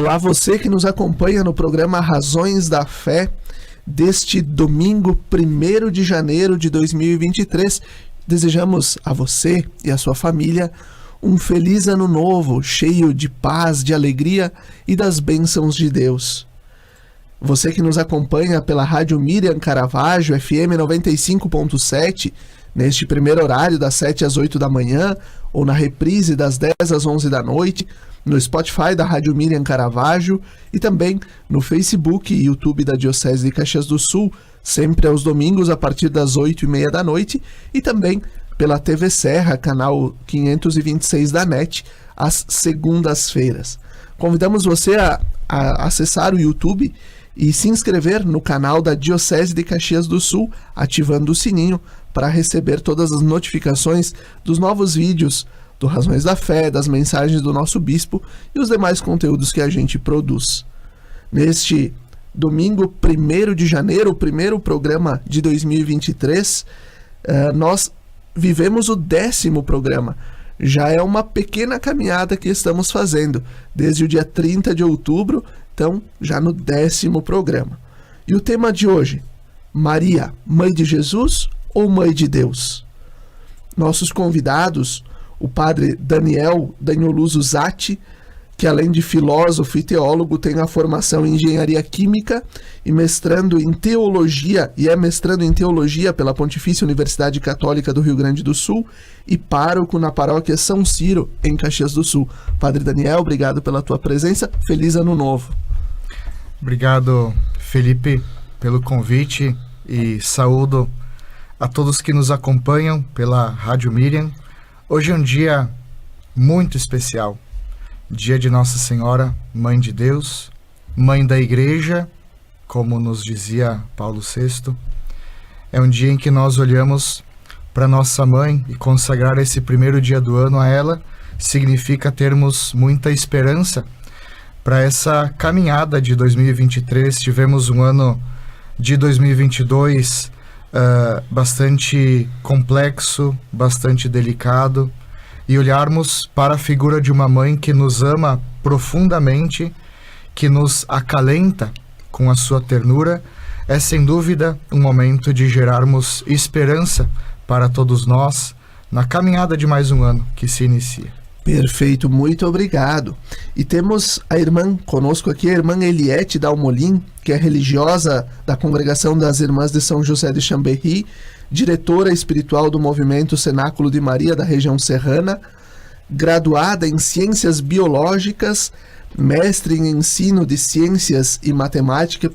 Olá, você que nos acompanha no programa Razões da Fé deste domingo 1º de janeiro de 2023. Desejamos a você e a sua família um feliz ano novo, cheio de paz, de alegria e das bênçãos de Deus. Você que nos acompanha pela Rádio Miriam Caravaggio, FM 95.7, neste primeiro horário das 7 às 8 da manhã, ou na reprise das 10 às 11 da noite, no Spotify da Rádio Miriam Caravaggio e também no Facebook e YouTube da Diocese de Caxias do Sul, sempre aos domingos a partir das 8h30 da noite, e também pela TV Serra, canal 526 da NET, às segundas-feiras. Convidamos você a acessar o YouTube e se inscrever no canal da Diocese de Caxias do Sul, ativando o sininho para receber todas as notificações dos novos vídeos do Razões da Fé, das mensagens do nosso bispo e os demais conteúdos que a gente produz. Neste domingo 1º de janeiro, o primeiro programa de 2023, nós vivemos o 10º programa. Já é uma pequena caminhada que estamos fazendo, desde o dia 30 de outubro, então já no 10º programa. E o tema de hoje, Maria, Mãe de Jesus ou Mãe de Deus? Nossos convidados, o padre Daniel Danioluso Zatti, que além de filósofo e teólogo tem a formação em engenharia química e mestrando em teologia, pela Pontifícia Universidade Católica do Rio Grande do Sul e pároco na paróquia São Ciro, em Caxias do Sul. Padre Daniel, obrigado pela tua presença, feliz ano novo. Obrigado, Felipe, pelo convite e saúdo a todos que nos acompanham pela Rádio Miriam. Hoje é um dia muito especial, dia de Nossa Senhora, Mãe de Deus, Mãe da Igreja, como nos dizia Paulo VI. É um dia em que nós olhamos para Nossa Mãe e consagrar esse primeiro dia do ano a ela significa termos muita esperança para essa caminhada de 2023. Tivemos um ano de 2022 bastante complexo, bastante delicado, e olharmos para a figura de uma mãe que nos ama profundamente, que nos acalenta com a sua ternura, é sem dúvida um momento de gerarmos esperança para todos nós na caminhada de mais um ano que se inicia. Perfeito, muito obrigado. E temos a irmã conosco aqui, a irmã Eliette Dalmolin, que é religiosa da Congregação das Irmãs de São José de Chambéry, diretora espiritual do movimento Cenáculo de Maria da região serrana, graduada em Ciências Biológicas, mestre em Ensino de Ciências e Matemática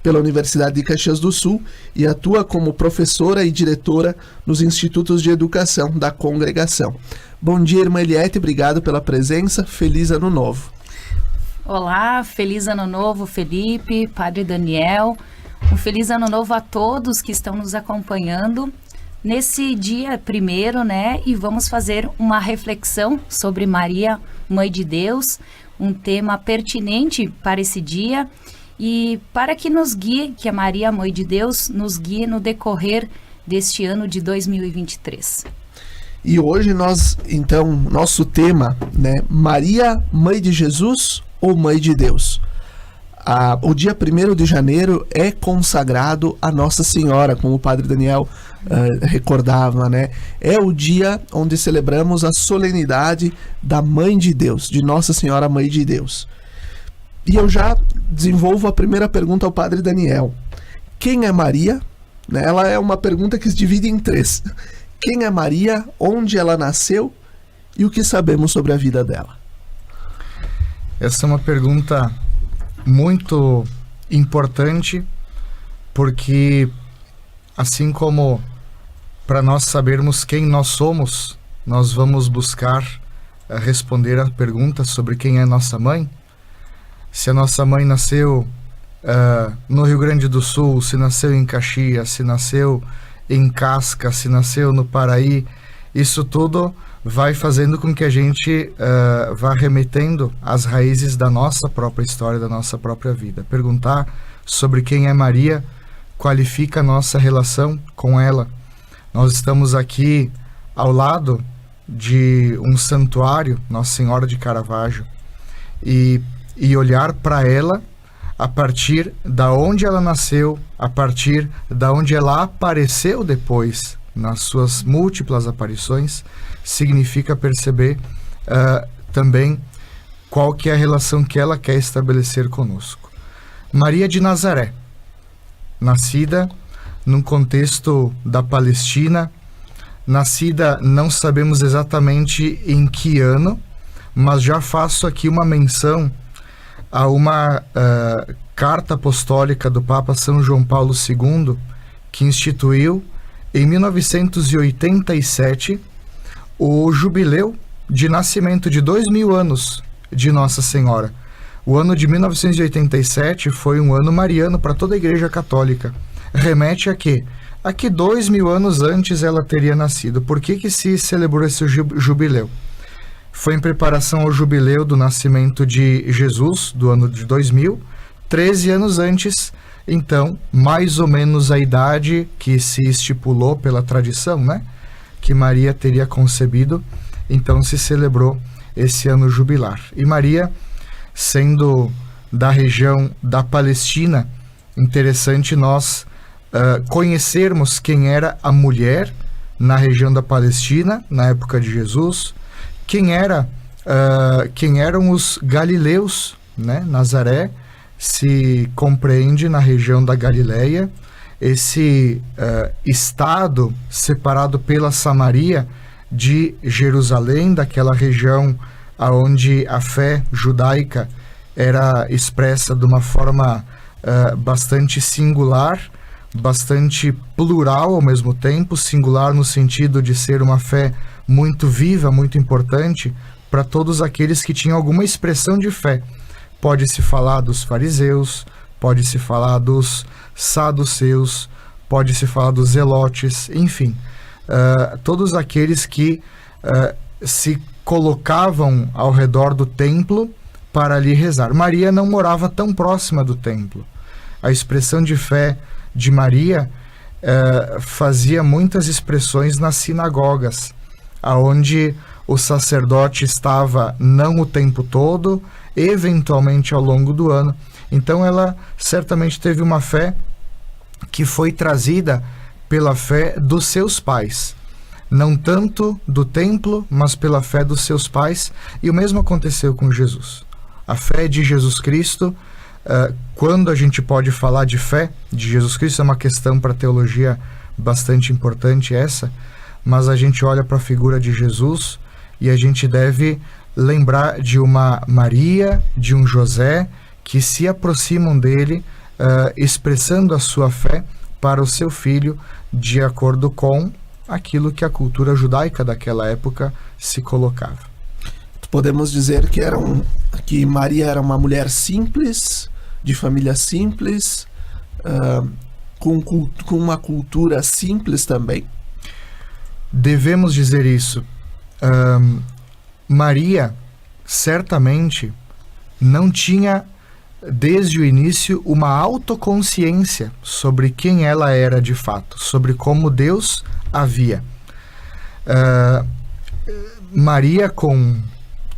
pela Universidade de Caxias do Sul e atua como professora e diretora nos Institutos de Educação da Congregação. Bom dia, irmã Eliette, obrigado pela presença, feliz ano novo. Olá, feliz ano novo, Felipe, Padre Daniel, um feliz ano novo a todos que estão nos acompanhando nesse dia 1º, né? E vamos fazer uma reflexão sobre Maria, Mãe de Deus, um tema pertinente para esse dia e para que nos guie, que a Maria, Mãe de Deus, nos guie no decorrer deste ano de 2023. E hoje nosso tema, né? Maria, Mãe de Jesus ou Mãe de Deus? O dia 1º de janeiro é consagrado a Nossa Senhora, como o Padre Daniel recordava, né? É o dia onde celebramos a solenidade da Mãe de Deus, de Nossa Senhora Mãe de Deus. E eu já desenvolvo a primeira pergunta ao Padre Daniel. Quem é Maria? Né? Ela é uma pergunta que se divide em 3. Quem é Maria? Onde ela nasceu? E o que sabemos sobre a vida dela? Essa é uma pergunta muito importante, porque assim como para nós sabermos quem nós somos, nós vamos buscar responder a pergunta sobre quem é nossa mãe. Se a nossa mãe nasceu no Rio Grande do Sul, se nasceu em Caxias, se nasceu em Casca, se nasceu no Paraí, isso tudo vai fazendo com que a gente vá remetendo às raízes da nossa própria história, da nossa própria vida. Perguntar sobre quem é Maria qualifica a nossa relação com ela. Nós estamos aqui ao lado de um santuário, Nossa Senhora de Caravaggio, e olhar para ela a partir da onde ela nasceu, a partir da onde ela apareceu depois, nas suas múltiplas aparições, significa perceber também qual que é a relação que ela quer estabelecer conosco. Maria de Nazaré, nascida num contexto da Palestina, nascida não sabemos exatamente em que ano, mas já faço aqui uma menção a uma carta apostólica do Papa São João Paulo II, que instituiu em 1987 o jubileu de nascimento de 2000 anos de Nossa Senhora. O ano de 1987 foi um ano mariano para toda a Igreja Católica. Remete a quê? A que 2000 anos antes ela teria nascido. Por que se celebrou esse jubileu? Foi em preparação ao jubileu do nascimento de Jesus, do ano de 2000, 13 anos antes, então, mais ou menos a idade que se estipulou pela tradição, né? Que Maria teria concebido, então se celebrou esse ano jubilar. E Maria, sendo da região da Palestina, interessante nós conhecermos quem era a mulher na região da Palestina, na época de Jesus, quem eram os galileus, né? Nazaré se compreende na região da Galileia, esse estado separado pela Samaria de Jerusalém, daquela região onde a fé judaica era expressa de uma forma bastante singular, bastante plural ao mesmo tempo, singular no sentido de ser uma fé muito viva, muito importante para todos aqueles que tinham alguma expressão de fé. Pode-se falar dos fariseus, pode-se falar dos saduceus, pode-se falar dos zelotes, enfim, todos aqueles que se colocavam ao redor do templo para ali rezar. Maria não morava tão próxima do templo. A expressão de fé de Maria fazia muitas expressões nas sinagogas, aonde o sacerdote estava não o tempo todo, eventualmente ao longo do ano. Então ela certamente teve uma fé que foi trazida pela fé dos seus pais, não tanto do templo, mas pela fé dos seus pais, e o mesmo aconteceu com Jesus. A fé de Jesus Cristo, quando a gente pode falar de fé de Jesus Cristo, é uma questão para a teologia bastante importante essa, mas a gente olha para a figura de Jesus e a gente deve lembrar de uma Maria, de um José, que se aproximam dele, expressando a sua fé para o seu filho, de acordo com aquilo que a cultura judaica daquela época se colocava. Podemos dizer que Maria era uma mulher simples, de família simples, com uma cultura simples também? Devemos dizer isso. Maria certamente não tinha desde o início uma autoconsciência sobre quem ela era de fato, sobre como Deus a via. Maria com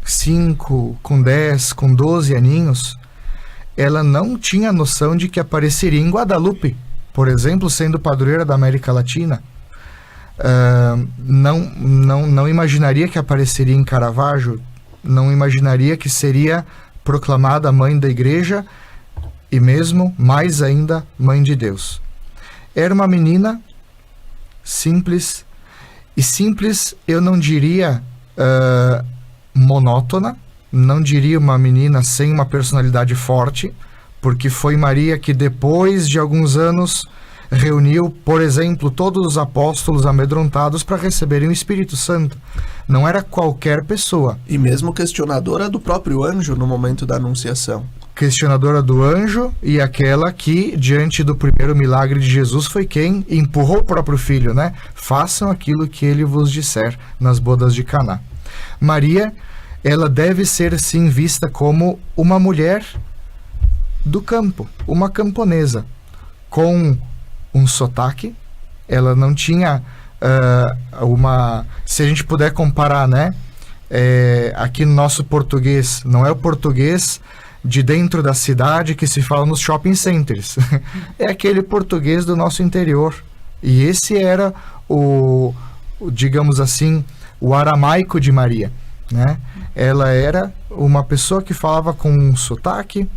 5, com 10, com 12 aninhos, ela não tinha noção de que apareceria em Guadalupe, por exemplo, sendo padroeira da América Latina. Não imaginaria que apareceria em Caravaggio, não imaginaria que seria proclamada mãe da igreja e mesmo, mais ainda, mãe de Deus. Era uma menina simples, e simples eu não diria monótona, não diria uma menina sem uma personalidade forte, porque foi Maria que depois de alguns anos reuniu, por exemplo, todos os apóstolos amedrontados para receberem o Espírito Santo. Não era qualquer pessoa. E mesmo questionadora do próprio anjo no momento da anunciação. Questionadora do anjo, e aquela que, diante do primeiro milagre de Jesus, foi quem empurrou o próprio filho, né? Façam aquilo que ele vos disser nas bodas de Caná. Maria, ela deve ser sim vista como uma mulher do campo, uma camponesa, com um sotaque. Ela não tinha se a gente puder comparar, né, aqui no nosso português, não é o português de dentro da cidade que se fala nos shopping centers. É aquele português do nosso interior. E esse era digamos assim, o aramaico de Maria, né? Ela era uma pessoa que falava com um sotaque,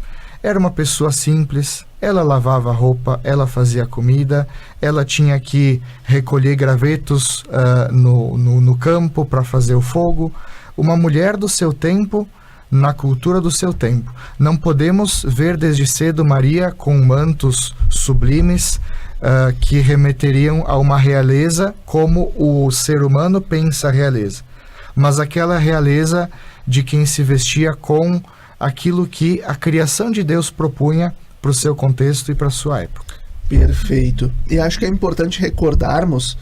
era uma pessoa simples, ela lavava roupa, ela fazia comida, ela tinha que recolher gravetos no campo para fazer o fogo. Uma mulher do seu tempo, na cultura do seu tempo. Não podemos ver desde cedo Maria com mantos sublimes que remeteriam a uma realeza como o ser humano pensa a realeza, mas aquela realeza de quem se vestia com aquilo que a criação de Deus propunha para o seu contexto e para a sua época. Perfeito. E acho que é importante recordarmos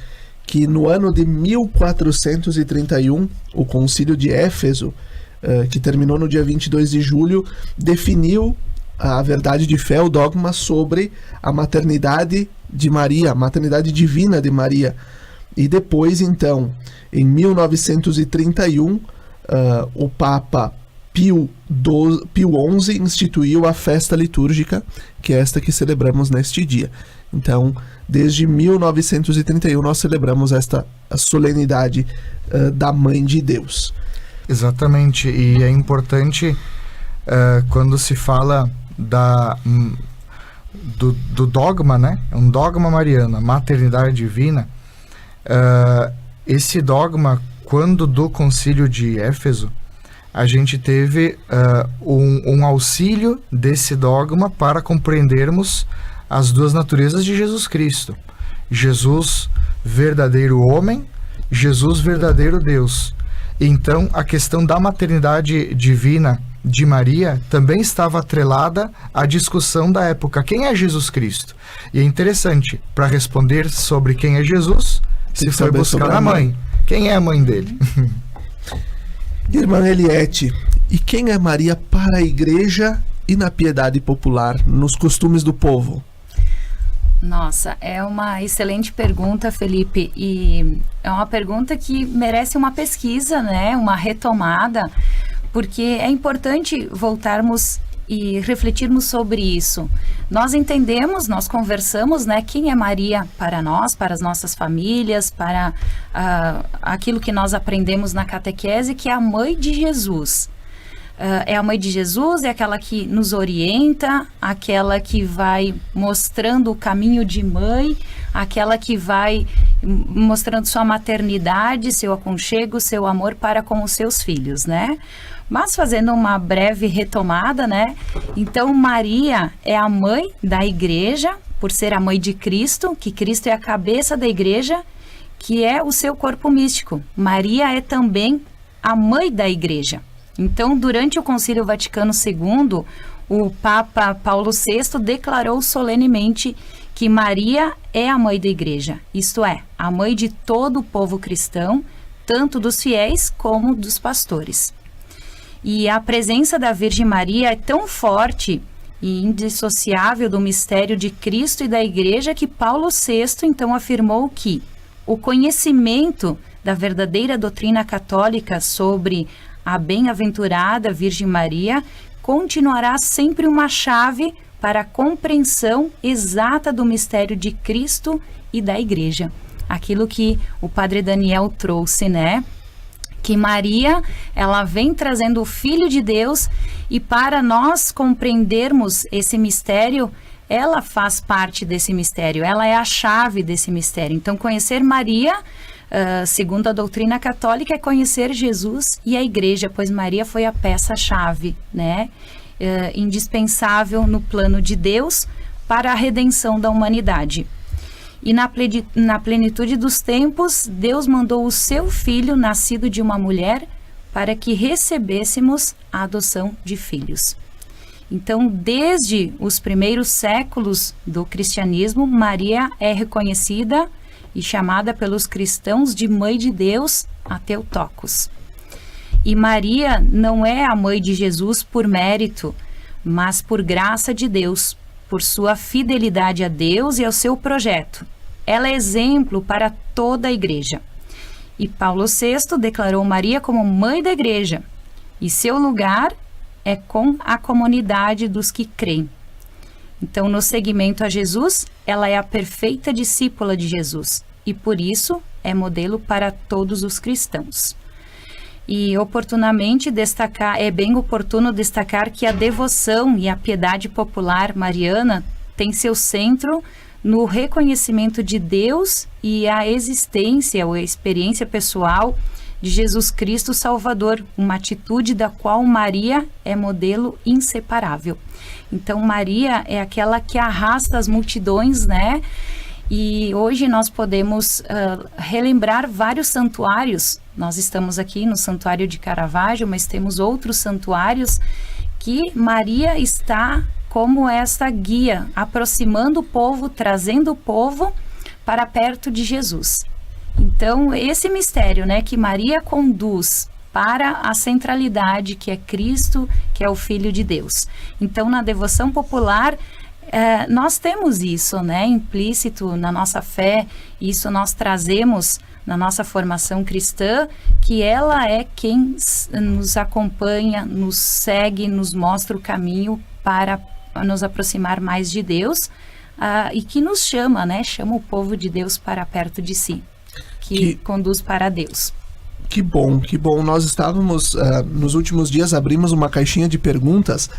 que no ano de 1431, o Concílio de Éfeso, que terminou no dia 22 de julho, definiu a verdade de fé, o dogma sobre a maternidade de Maria, a maternidade divina de Maria. E depois, então, em 1931, o Papa Pio XI instituiu a festa litúrgica, que é esta que celebramos neste dia. Então, desde 1931, nós celebramos esta solenidade da Mãe de Deus. Exatamente, e é importante quando se fala do dogma, né? Um dogma mariano, a maternidade divina. Esse dogma, quando do Concílio de Éfeso, a gente teve um auxílio desse dogma para compreendermos as duas naturezas de Jesus Cristo. Jesus, verdadeiro homem, Jesus, verdadeiro Deus. Então, a questão da maternidade divina de Maria também estava atrelada à discussão da época. Quem é Jesus Cristo? E é interessante, para responder sobre quem é Jesus, se foi buscar a mãe. Quem é a mãe dele? Irmã Eliette, e quem é Maria para a igreja e na piedade popular, nos costumes do povo? Nossa, é uma excelente pergunta, Felipe, e é uma pergunta que merece uma pesquisa, né? Uma retomada, porque é importante voltarmos e refletirmos sobre isso. Nós entendemos, nós conversamos, né? Quem é Maria para nós, para as nossas famílias, para aquilo que nós aprendemos na catequese, que é a mãe de Jesus. É a mãe de Jesus, é aquela que nos orienta, aquela que vai mostrando o caminho de mãe, aquela que vai mostrando sua maternidade, seu aconchego, seu amor para com os seus filhos, né? Mas fazendo uma breve retomada, né? Então, Maria é a mãe da igreja, por ser a mãe de Cristo, que Cristo é a cabeça da igreja, que é o seu corpo místico. Maria é também a mãe da igreja. Então, durante o Concílio Vaticano II, o Papa Paulo VI declarou solenemente que Maria é a mãe da igreja, isto é, a mãe de todo o povo cristão, tanto dos fiéis como dos pastores. E a presença da Virgem Maria é tão forte e indissociável do mistério de Cristo e da igreja que Paulo VI, então, afirmou que o conhecimento da verdadeira doutrina católica sobre a bem-aventurada Virgem Maria continuará sempre uma chave para a compreensão exata do mistério de Cristo e da Igreja. Aquilo que o Padre Daniel trouxe, né? Que Maria, ela vem trazendo o Filho de Deus e para nós compreendermos esse mistério, ela faz parte desse mistério, ela é a chave desse mistério. Então, conhecer Maria, segundo a doutrina católica, é conhecer Jesus e a igreja, pois Maria foi a peça-chave, né? Indispensável no plano de Deus para a redenção da humanidade. E na plenitude dos tempos, Deus mandou o seu Filho, nascido de uma mulher, para que recebêssemos a adoção de filhos. Então, desde os primeiros séculos do cristianismo, Maria é reconhecida e chamada pelos cristãos de Mãe de Deus a Theotokos. E Maria não é a mãe de Jesus por mérito, mas por graça de Deus, por sua fidelidade a Deus e ao seu projeto. Ela é exemplo para toda a igreja. E Paulo VI declarou Maria como mãe da igreja, e seu lugar é com a comunidade dos que creem. Então, no seguimento a Jesus, ela é a perfeita discípula de Jesus, e por isso é modelo para todos os cristãos. E é bem oportuno destacar que a devoção e a piedade popular mariana tem seu centro no reconhecimento de Deus e a existência ou a experiência pessoal de Jesus Cristo Salvador, uma atitude da qual Maria é modelo inseparável. Então, Maria é aquela que arrasta as multidões, né? E hoje nós podemos relembrar vários santuários. Nós estamos aqui no Santuário de Caravaggio, mas temos outros santuários que Maria está como essa guia, aproximando o povo, trazendo o povo para perto de Jesus. Então, esse mistério, né, que Maria conduz para a centralidade, que é Cristo, que é o Filho de Deus. Então, na devoção popular, nós temos isso, né, implícito na nossa fé, isso nós trazemos na nossa formação cristã, que ela é quem nos acompanha, nos segue, nos mostra o caminho para nos aproximar mais de Deus, e que nos chama, né, chama o povo de Deus para perto de si, que conduz para Deus. Que bom, que bom. Nós estávamos, nos últimos dias, abrimos uma caixinha de perguntas,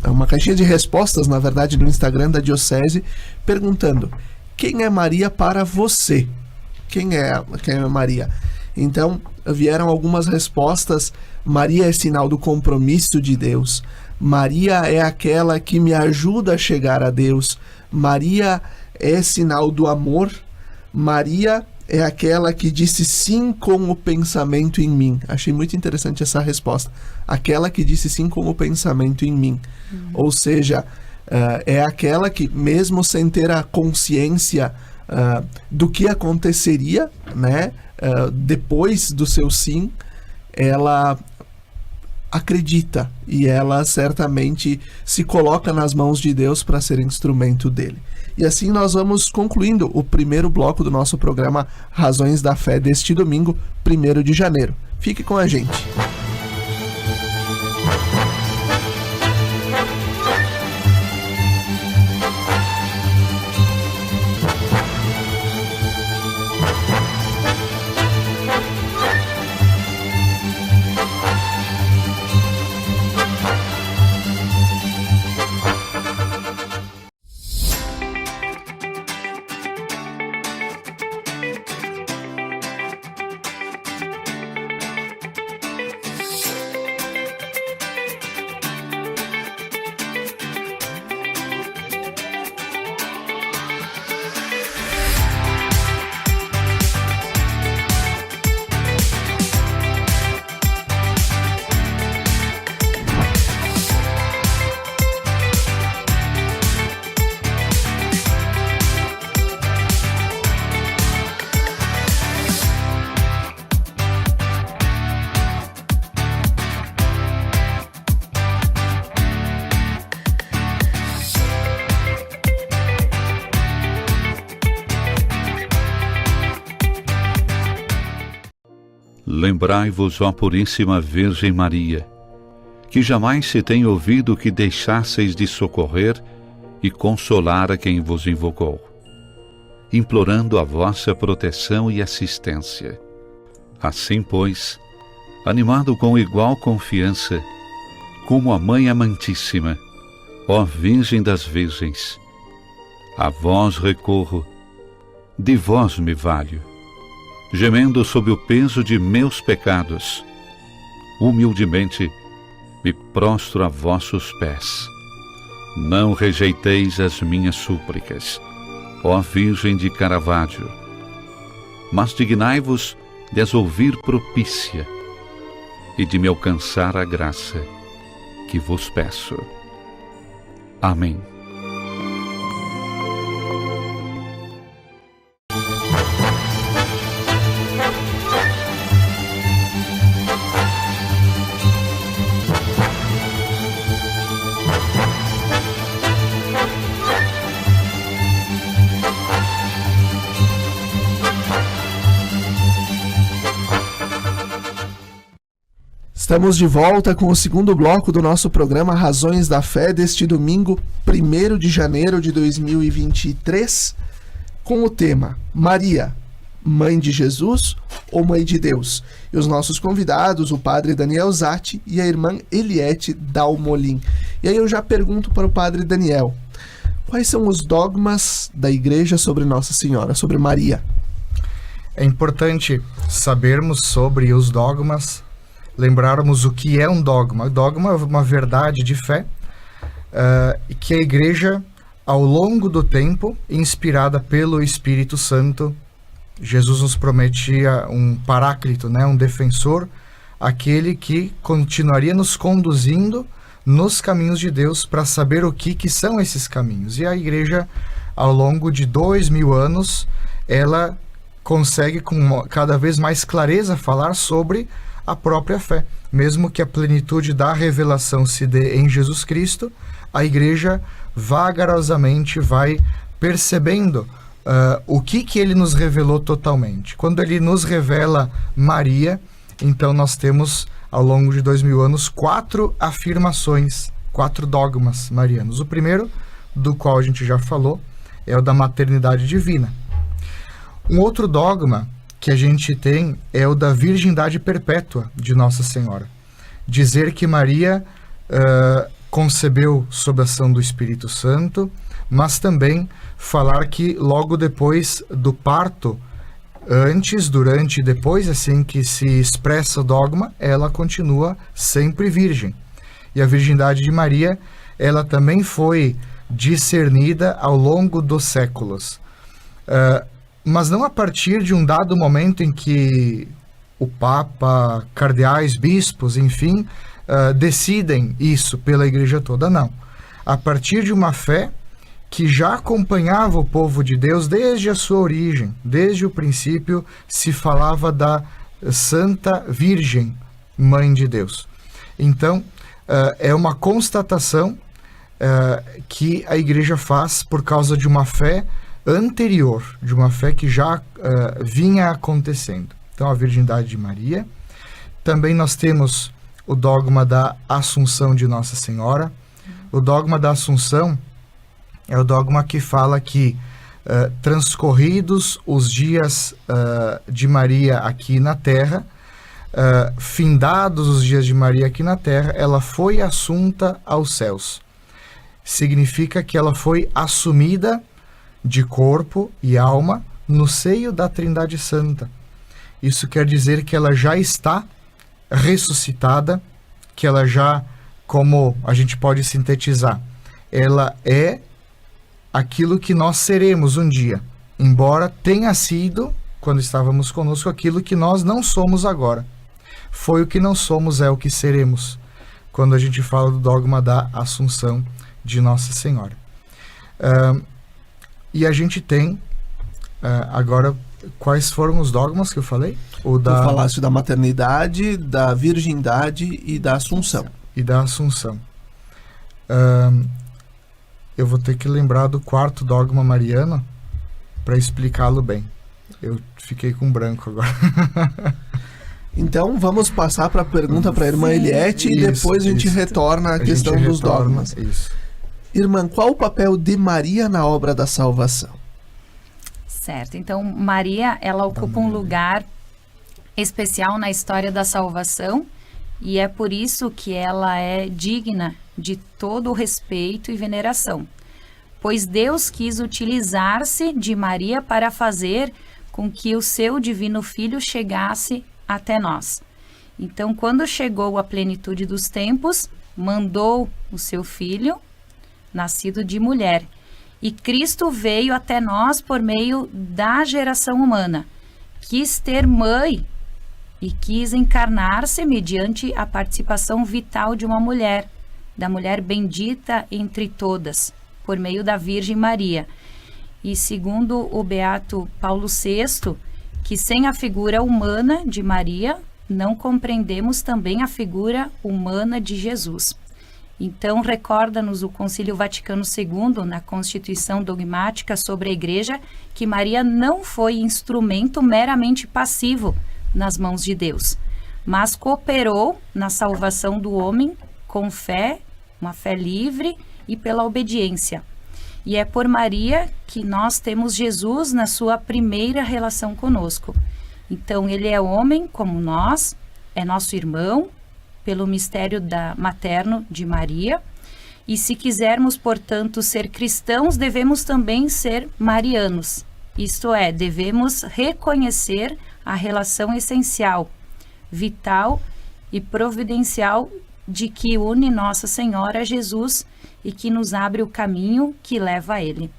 uma caixinha de respostas, na verdade, no Instagram da Diocese, perguntando: quem é Maria para você? Quem é Maria? Então, vieram algumas respostas. Maria é sinal do compromisso de Deus. Maria é aquela que me ajuda a chegar a Deus. Maria é sinal do amor. Maria é aquela que disse sim com o pensamento em mim. Achei muito interessante essa resposta. Aquela que disse sim com o pensamento em mim. Ou seja, é aquela que, mesmo sem ter a consciência do que aconteceria, né, depois do seu sim, ela acredita e ela certamente se coloca nas mãos de Deus para ser instrumento dele. E assim nós vamos concluindo o primeiro bloco do nosso programa Razões da Fé deste domingo, 1º de janeiro. Fique com a gente. Lembrai-vos, ó Puríssima Virgem Maria, que jamais se tem ouvido que deixasseis de socorrer e consolar a quem vos invocou, implorando a vossa proteção e assistência. Assim, pois, animado com igual confiança, como a Mãe Amantíssima, ó Virgem das Virgens, a vós recorro, de vós me valho, gemendo sob o peso de meus pecados, humildemente me prostro a vossos pés. Não rejeiteis as minhas súplicas, ó Virgem de Caravaggio, mas dignai-vos de as ouvir propícia e de me alcançar a graça que vos peço. Amém. Estamos de volta com o segundo bloco do nosso programa Razões da Fé deste domingo, 1º de janeiro de 2023, com o tema Maria, Mãe de Jesus ou Mãe de Deus? E os nossos convidados, o padre Daniel Zatti e a irmã Eliette Dalmolin. E aí eu já pergunto para o padre Daniel, quais são os dogmas da Igreja sobre Nossa Senhora, sobre Maria? É importante sabermos sobre os dogmas, lembrarmos o que é um dogma. O dogma é uma verdade de fé que a Igreja, ao longo do tempo, inspirada pelo Espírito Santo, Jesus nos prometia um paráclito, né, um defensor, aquele que continuaria nos conduzindo nos caminhos de Deus para saber o que são esses caminhos. E a Igreja, ao longo de 2000 anos, ela consegue com cada vez mais clareza falar sobre a própria fé. Mesmo que a plenitude da revelação se dê em Jesus Cristo, a Igreja vagarosamente vai percebendo o que ele nos revelou totalmente. Quando ele nos revela Maria, então nós temos, ao longo de 2000 anos, 4 afirmações, 4 dogmas marianos. O primeiro, do qual a gente já falou, é o da maternidade divina. Um outro dogma que a gente tem é o da virgindade perpétua de Nossa Senhora. Dizer que Maria concebeu sob a ação do Espírito Santo, mas também falar que logo depois do parto, antes, durante e depois, assim que se expressa o dogma, ela continua sempre virgem. E a virgindade de Maria, ela também foi discernida ao longo dos séculos. Mas não a partir de um dado momento em que o Papa, cardeais, bispos, enfim, decidem isso pela Igreja toda, não. A partir de uma fé que já acompanhava o povo de Deus desde a sua origem, desde o princípio se falava da Santa Virgem, Mãe de Deus. Então, é uma constatação que a Igreja faz por causa de uma fé anterior, de uma fé que já vinha acontecendo. Então, a virgindade de Maria. Também nós temos o dogma da Assunção de Nossa Senhora. O dogma da Assunção é o dogma que fala que, transcorridos os dias de Maria aqui na Terra, findados os dias de Maria aqui na Terra, ela foi assunta aos céus. Significa que ela foi assumida de corpo e alma no seio da Trindade Santa. Isso quer dizer que ela já está ressuscitada, que ela já, como a gente pode sintetizar, ela é aquilo que nós seremos um dia, embora tenha sido, quando estávamos conosco, aquilo que nós não somos agora. Foi o que não somos, é o que seremos, quando a gente fala do dogma da Assunção de Nossa Senhora. E a gente tem, agora, quais foram os dogmas que eu falei? Tu falaste da maternidade, da virgindade e da Assunção. E da Assunção. Eu vou ter que lembrar do 4º dogma mariano para explicá-lo bem. Eu fiquei com branco agora. Então vamos passar para a pergunta para a irmã Eliette e depois a gente retorna à questão dos dogmas. Isso. Irmã, qual o papel de Maria na obra da salvação? Certo, então Maria, ela ocupa um lugar especial na história da salvação e é por isso que ela é digna de todo o respeito e veneração, pois Deus quis utilizar-se de Maria para fazer com que o seu divino Filho chegasse até nós. Então, quando chegou a plenitude dos tempos, mandou o seu Filho, nascido de mulher, e Cristo veio até nós por meio da geração humana. Quis ter mãe e quis encarnar-se mediante a participação vital de uma mulher, da mulher bendita entre todas, por meio da Virgem Maria. E segundo o beato Paulo VI, que sem a figura humana de Maria, não compreendemos também a figura humana de Jesus. Então, recorda-nos o Concílio Vaticano II, na Constituição Dogmática sobre a Igreja, que Maria não foi instrumento meramente passivo nas mãos de Deus, mas cooperou na salvação do homem com fé, uma fé livre e pela obediência. E é por Maria que nós temos Jesus na sua primeira relação conosco. Então, ele é homem como nós, é nosso irmão, pelo mistério materno de Maria. E se quisermos, portanto, ser cristãos, devemos também ser marianos. Isto é, devemos reconhecer a relação essencial, vital e providencial de que une Nossa Senhora a Jesus e que nos abre o caminho que leva a Ele.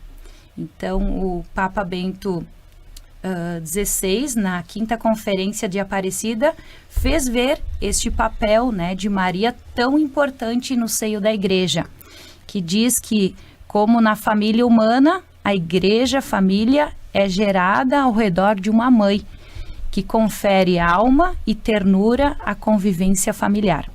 Então, o Papa Bento XVI, na 5ª Conferência de Aparecida, fez ver este papel, né, de Maria tão importante no seio da Igreja, que diz que, como na família humana, a Igreja, a família, é gerada ao redor de uma mãe, que confere alma e ternura à convivência familiar.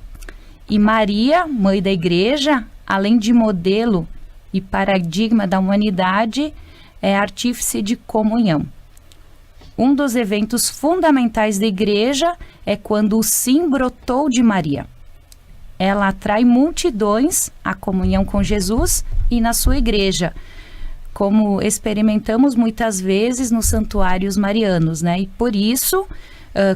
E Maria, mãe da Igreja, além de modelo e paradigma da humanidade, é artífice de comunhão. Um dos eventos fundamentais da Igreja é quando o sim brotou de Maria. Ela atrai multidões à comunhão com Jesus e na sua Igreja, como experimentamos muitas vezes nos santuários marianos, né? E por isso,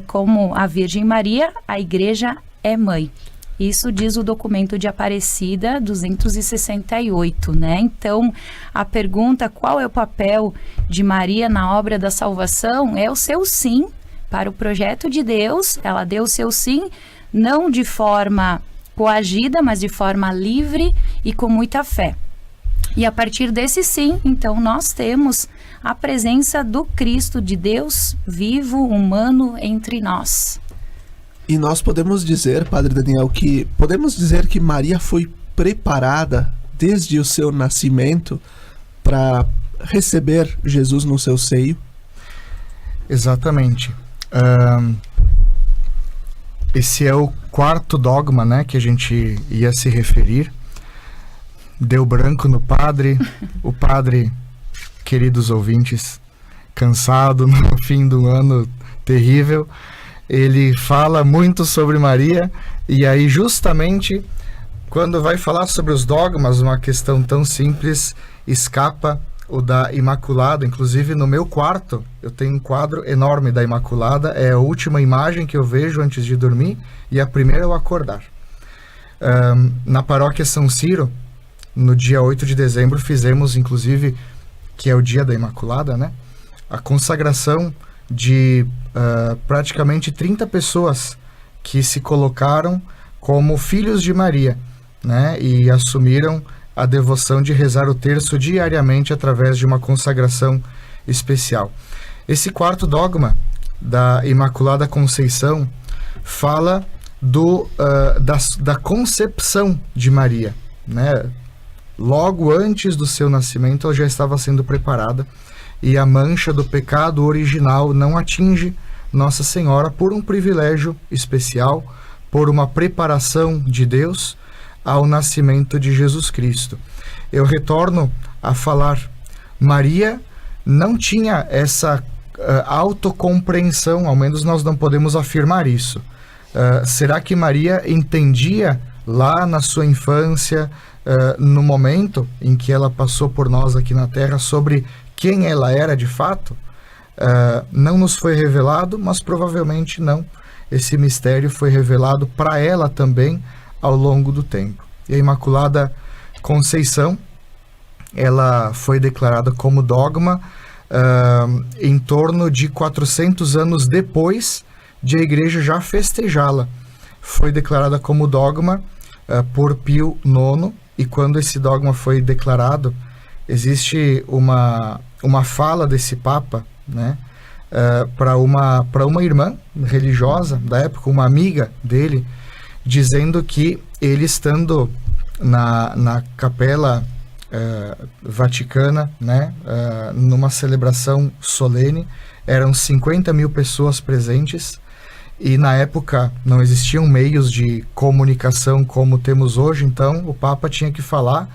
como a Virgem Maria, a Igreja é mãe. Isso diz o documento de Aparecida 268, né? Então, a pergunta, qual é o papel de Maria na obra da salvação? É o seu sim para o projeto de Deus. Ela deu o seu sim, não de forma coagida, mas de forma livre e com muita fé. E a partir desse sim, então, nós temos a presença do Cristo de Deus vivo, humano, entre nós. E nós podemos dizer, Padre Daniel, que Maria foi preparada desde o seu nascimento para receber Jesus no seu seio? Exatamente. Esse é o 4º dogma, né, que a gente ia se referir. Deu branco no padre, o padre, queridos ouvintes, cansado no fim do ano terrível, ele fala muito sobre Maria, e aí justamente quando vai falar sobre os dogmas, uma questão tão simples escapa o da Imaculada. Inclusive no meu quarto eu tenho um quadro enorme da Imaculada, é a última imagem que eu vejo antes de dormir e a primeira ao acordar. Na paróquia São Ciro, no dia 8 de dezembro, fizemos, inclusive, que é o dia da Imaculada, né, a consagração de praticamente 30 pessoas que se colocaram como filhos de Maria, né, e assumiram a devoção de rezar o terço diariamente através de uma consagração especial. Esse 4º dogma da Imaculada Conceição fala da concepção de Maria, né? Logo antes do seu nascimento, ela já estava sendo preparada, e a mancha do pecado original não atinge Nossa Senhora por um privilégio especial, por uma preparação de Deus ao nascimento de Jesus Cristo. Eu retorno a falar, Maria não tinha essa autocompreensão, ao menos nós não podemos afirmar isso. Será que Maria entendia lá na sua infância, no momento em que ela passou por nós aqui na Terra, sobre quem ela era de fato? Não nos foi revelado, mas provavelmente não. Esse mistério foi revelado para ela também ao longo do tempo. E a Imaculada Conceição, ela foi declarada como dogma em torno de 400 anos depois de a Igreja já festejá-la. Foi declarada como dogma por Pio IX, e quando esse dogma foi declarado, existe uma fala desse Papa, né, para uma irmã religiosa da época, uma amiga dele, dizendo que ele, estando na capela vaticana, né, numa celebração solene, eram 50.000 pessoas presentes, e na época não existiam meios de comunicação como temos hoje, então o Papa tinha que falar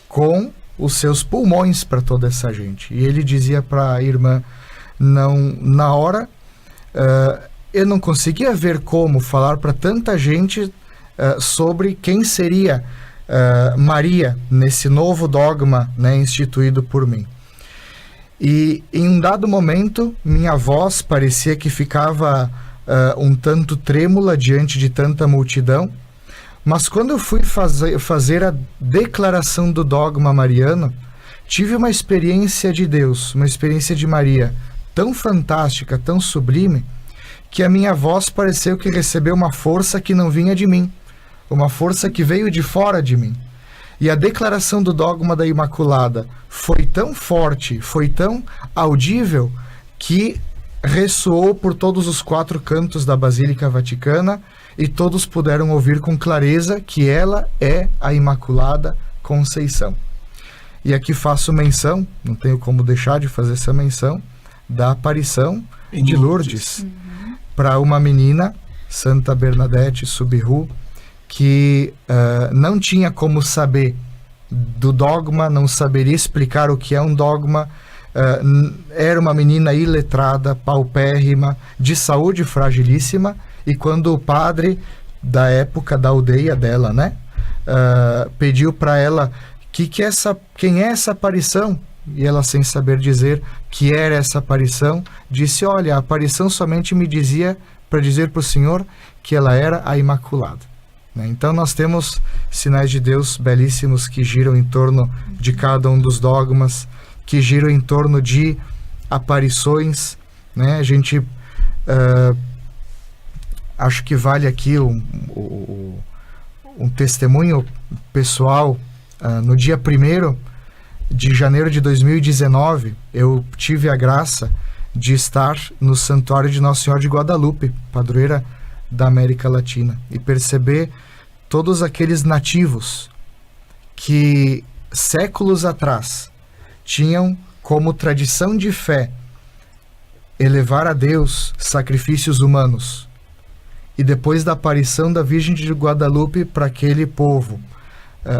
com os seus pulmões para toda essa gente. E ele dizia para a irmã, não, na hora, eu não conseguia ver como falar para tanta gente sobre quem seria Maria nesse novo dogma, né, instituído por mim. E em um dado momento, minha voz parecia que ficava um tanto trêmula diante de tanta multidão, mas quando eu fui fazer a declaração do dogma mariano, tive uma experiência de Deus, uma experiência de Maria tão fantástica, tão sublime, que a minha voz pareceu que recebeu uma força que não vinha de mim, uma força que veio de fora de mim. E a declaração do dogma da Imaculada foi tão forte, foi tão audível, que ressoou por todos os 4 cantos da Basílica Vaticana e todos puderam ouvir com clareza que ela é a Imaculada Conceição. E aqui faço menção, não tenho como deixar de fazer essa menção, da aparição de Lourdes para uma menina, Santa Bernadette Subiru, que não tinha como saber do dogma, não saberia explicar o que é um dogma, era uma menina iletrada, paupérrima, de saúde fragilíssima, e quando o padre da época da aldeia dela, né, pediu para ela quem é essa aparição, e ela, sem saber dizer que era essa aparição, disse: olha, a aparição somente me dizia para dizer para o Senhor que ela era a Imaculada. Então nós temos sinais de Deus belíssimos que giram em torno de cada um dos dogmas, que giram em torno de aparições, né? A gente acho que vale aqui um testemunho pessoal. No dia 1º de janeiro de 2019, eu tive a graça de estar no Santuário de Nossa Senhora de Guadalupe, padroeira da América Latina, e perceber todos aqueles nativos que séculos atrás tinham como tradição de fé elevar a Deus sacrifícios humanos, e depois da aparição da Virgem de Guadalupe para aquele povo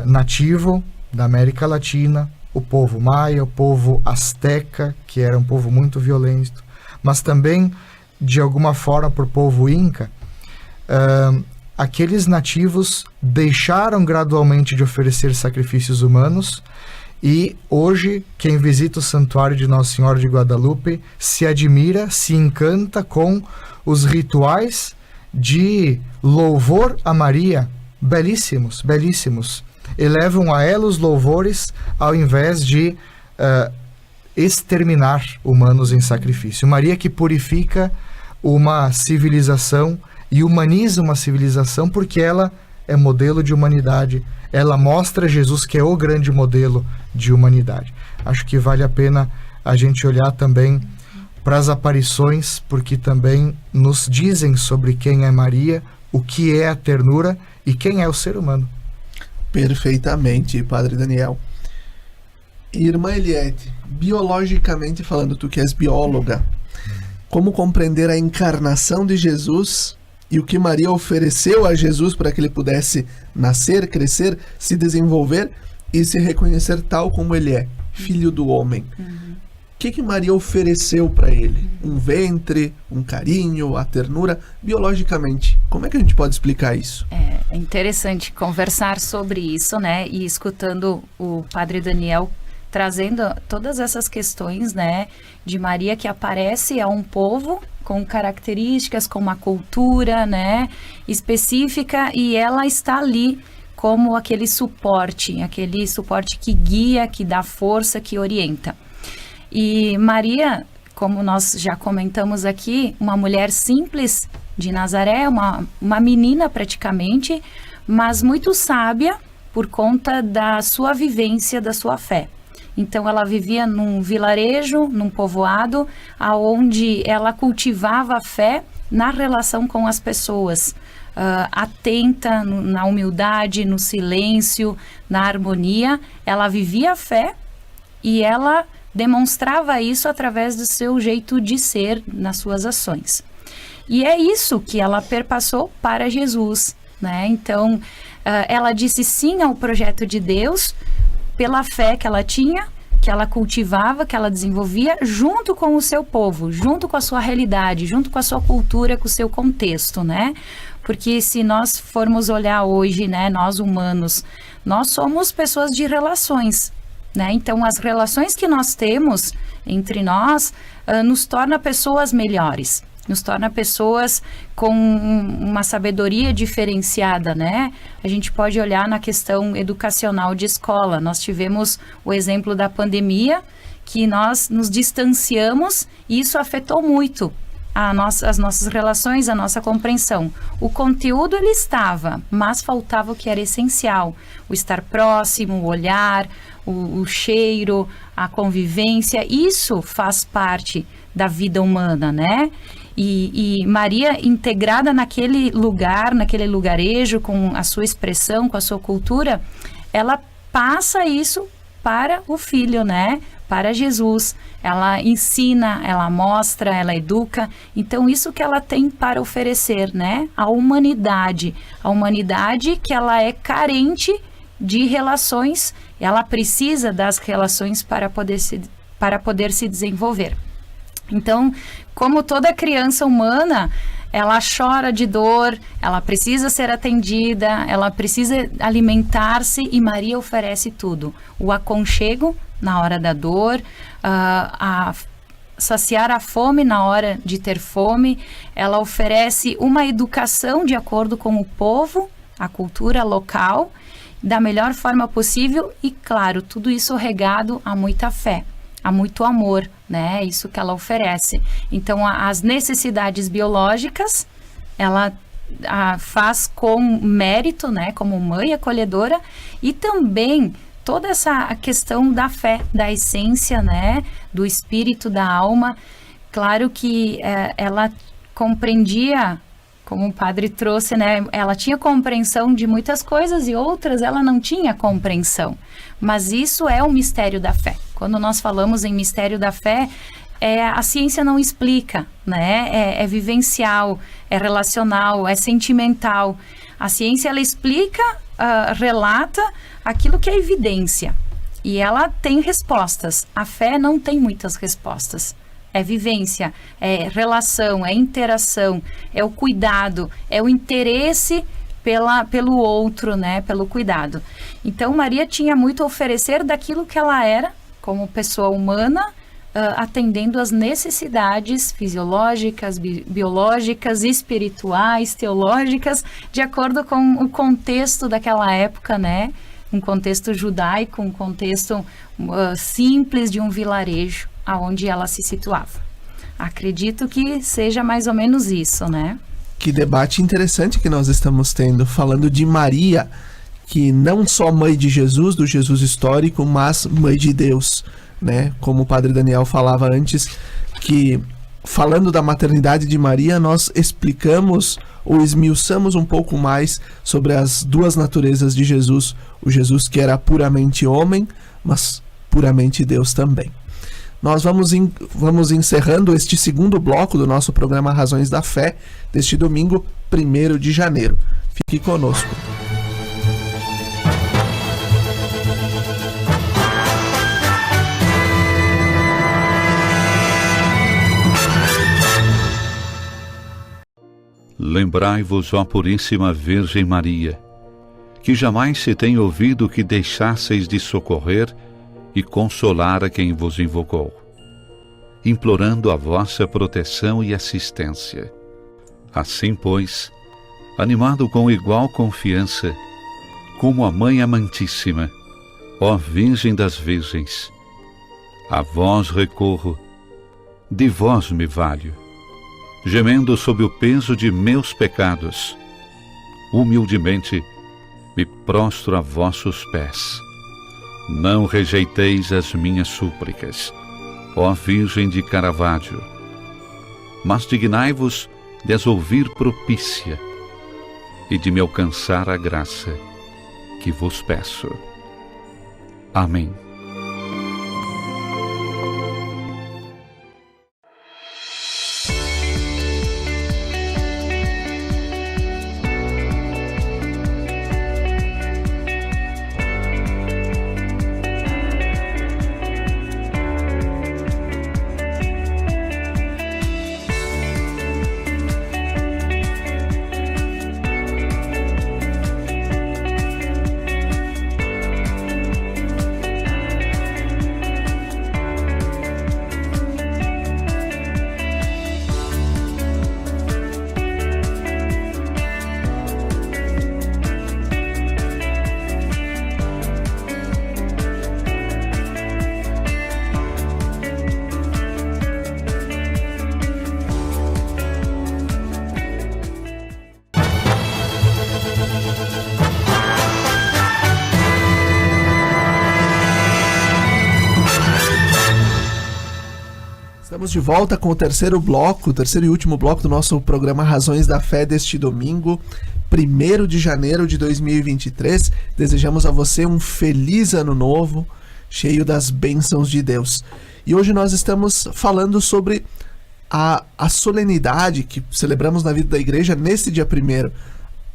nativo da América Latina, o povo maia, o povo asteca, que era um povo muito violento, mas também de alguma forma por povo inca, aqueles nativos deixaram gradualmente de oferecer sacrifícios humanos, e hoje quem visita o Santuário de Nossa Senhora de Guadalupe se admira, se encanta com os rituais de louvor a Maria, belíssimos, belíssimos. Elevam a ela os louvores ao invés de exterminar humanos em sacrifício. Maria que purifica uma civilização e humaniza uma civilização, porque ela é modelo de humanidade. Ela mostra Jesus, que é o grande modelo de humanidade. Acho que vale a pena a gente olhar também para as aparições, porque também nos dizem sobre quem é Maria, o que é a ternura e quem é o ser humano. Perfeitamente, Padre Daniel. Irmã Eliette, biologicamente falando, tu que és bióloga, como compreender a encarnação de Jesus e o que Maria ofereceu a Jesus para que ele pudesse nascer, crescer, se desenvolver e se reconhecer tal como ele é, filho do homem? O que Maria ofereceu para ele? Um ventre, um carinho, a ternura, biologicamente? Como é que a gente pode explicar isso? É interessante conversar sobre isso, né? E escutando o Padre Daniel trazendo todas essas questões, né, de Maria que aparece a um povo com características, com uma cultura, né, específica, e ela está ali como aquele suporte que guia, que dá força, que orienta. E Maria, como nós já comentamos aqui, uma mulher simples de Nazaré, uma menina praticamente, mas muito sábia por conta da sua vivência, da sua fé. Então ela vivia num vilarejo, num povoado, aonde ela cultivava a fé na relação com as pessoas, atenta na humildade, no silêncio, na harmonia. Ela vivia a fé e ela demonstrava isso através do seu jeito de ser nas suas ações. E é isso que ela perpassou para Jesus, né? Então, ela disse sim ao projeto de Deus pela fé que ela tinha, que ela cultivava, que ela desenvolvia junto com o seu povo, junto com a sua realidade, junto com a sua cultura, com o seu contexto, né? Porque se nós formos olhar hoje, né, nós humanos, nós somos pessoas de relações, né? Então, as relações que nós temos entre nós nos torna pessoas melhores, nos torna pessoas com uma sabedoria diferenciada, né? A gente pode olhar na questão educacional de escola. Nós tivemos o exemplo da pandemia, que nós nos distanciamos e isso afetou muito as nossas relações, a nossa compreensão. O conteúdo ele estava, mas faltava o que era essencial, o estar próximo, o olhar, o cheiro, a convivência. Isso faz parte da vida humana, né? E Maria, integrada naquele lugar, naquele lugarejo, com a sua expressão, com a sua cultura, ela passa isso para o Filho, né? Para Jesus. Ela ensina, ela mostra, ela educa. Então, isso que ela tem para oferecer, né? A humanidade. A humanidade que ela é carente de relações, ela precisa das relações para poder se desenvolver. Então, como toda criança humana, ela chora de dor, ela precisa ser atendida, ela precisa alimentar-se e Maria oferece tudo. O aconchego na hora da dor, saciar a fome na hora de ter fome, ela oferece uma educação de acordo com o povo, a cultura local, da melhor forma possível e, claro, tudo isso regado a muita fé. Há muito amor, né? Isso que ela oferece. Então, as necessidades biológicas, ela faz com mérito, né? Como mãe acolhedora. E também toda essa questão da fé, da essência, né? Do espírito, da alma. Claro que ela compreendia, como o padre trouxe, né? Ela tinha compreensão de muitas coisas e outras ela não tinha compreensão. Mas isso é o mistério da fé. Quando nós falamos em mistério da fé, a ciência não explica, né? É vivencial, é relacional, é sentimental. A ciência, ela explica, relata aquilo que é evidência. E ela tem respostas. A fé não tem muitas respostas. É vivência, é relação, é interação, é o cuidado, é o interesse pelo outro, né? Pelo cuidado. Então, Maria tinha muito a oferecer daquilo que ela era, como pessoa humana, atendendo às necessidades fisiológicas, biológicas, espirituais, teológicas, de acordo com o contexto daquela época, né? Um contexto judaico, um contexto simples de um vilarejo, aonde ela se situava. Acredito que seja mais ou menos isso, né? Que debate interessante que nós estamos tendo, falando de Maria, que não só mãe de Jesus, do Jesus histórico, mas mãe de Deus, né? Como o padre Daniel falava antes, que falando da maternidade de Maria, nós explicamos ou esmiuçamos um pouco mais sobre as duas naturezas de Jesus, o Jesus que era puramente homem, mas puramente Deus também. Nós vamos encerrando este segundo bloco do nosso programa Razões da Fé, deste domingo, 1º de janeiro. Fique conosco. Lembrai-vos, ó Puríssima Virgem Maria, que jamais se tem ouvido que deixasseis de socorrer e consolar a quem vos invocou, implorando a vossa proteção e assistência. Assim, pois, animado com igual confiança, como a Mãe Amantíssima, ó Virgem das Virgens, a vós recorro, de vós me valho, gemendo sob o peso de meus pecados, humildemente me prostro a vossos pés. Não rejeiteis as minhas súplicas, ó Virgem de Caravaggio, mas dignai-vos de as ouvir propícia e de me alcançar a graça que vos peço. Amém. Estamos de volta com o terceiro e último bloco do nosso programa Razões da Fé deste domingo, 1º de janeiro de 2023. Desejamos a você um feliz ano novo, cheio das bênçãos de Deus. E hoje nós estamos falando sobre a solenidade que celebramos na vida da igreja nesse dia 1º,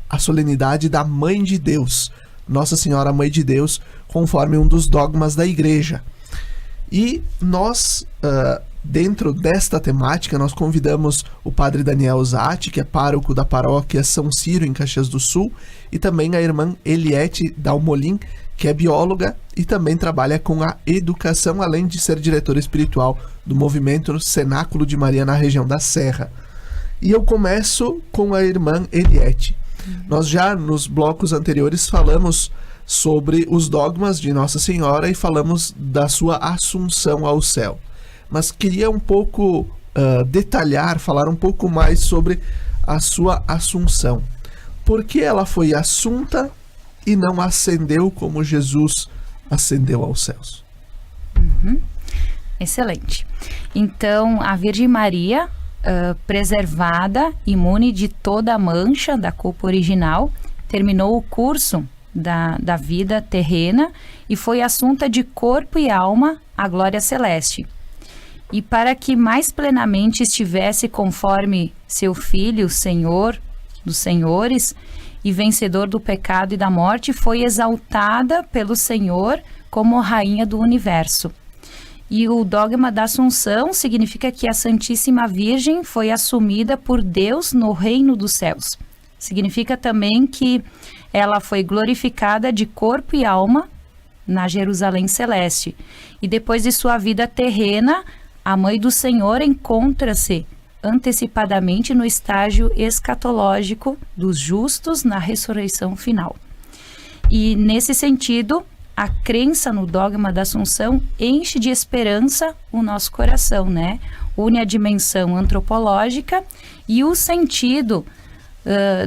a solenidade da Mãe de Deus, Nossa Senhora Mãe de Deus, conforme um dos dogmas da igreja. E nós, dentro desta temática, nós convidamos o Padre Daniel Zatti, que é pároco da paróquia São Ciro, em Caxias do Sul, e também a irmã Eliette Dalmolin, que é bióloga e também trabalha com a educação, além de ser diretora espiritual do movimento Cenáculo de Maria na região da Serra. E eu começo com a irmã Eliette. Nós já nos blocos anteriores falamos sobre os dogmas de Nossa Senhora e falamos da sua assunção ao céu. Mas queria um pouco detalhar, falar um pouco mais sobre a sua assunção. Por que ela foi assunta e não ascendeu como Jesus ascendeu aos céus? Excelente. Então, a Virgem Maria, preservada, imune de toda a mancha da culpa original, terminou o curso da vida terrena e foi assunta de corpo e alma à glória celeste. E para que mais plenamente estivesse conforme seu Filho, Senhor dos senhores e vencedor do pecado e da morte, foi exaltada pelo Senhor como Rainha do Universo. E o dogma da Assunção significa que a Santíssima Virgem foi assumida por Deus no reino dos céus. Significa também que ela foi glorificada de corpo e alma na Jerusalém Celeste. E depois de sua vida terrena, a Mãe do Senhor encontra-se antecipadamente no estágio escatológico dos justos na ressurreição final. E nesse sentido, a crença no dogma da Assunção enche de esperança o nosso coração, né? Une a dimensão antropológica e o sentido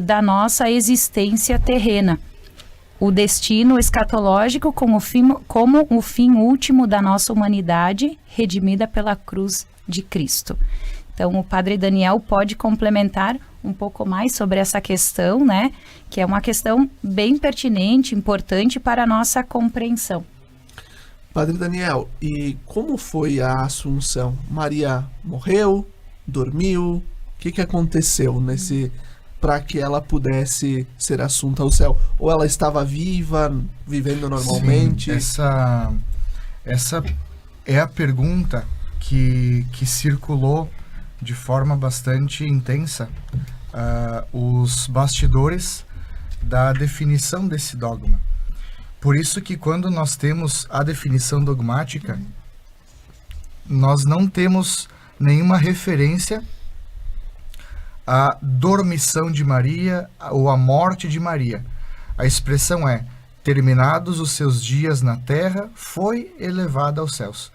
da nossa existência terrena. O destino escatológico como o fim último da nossa humanidade, redimida pela cruz de Cristo. Então, o Padre Daniel pode complementar um pouco mais sobre essa questão, né? Que é uma questão bem pertinente, importante para a nossa compreensão. Padre Daniel, e como foi a Assunção? Maria morreu, dormiu? O que aconteceu para que ela pudesse ser assunta ao céu? Ou ela estava viva, vivendo normalmente? Sim, essa é a pergunta que circulou de forma bastante intensa os bastidores da definição desse dogma. Por isso que quando nós temos a definição dogmática, nós não temos nenhuma referência à dormição de Maria ou à morte de Maria. A expressão é: terminados os seus dias na terra, foi elevada aos céus.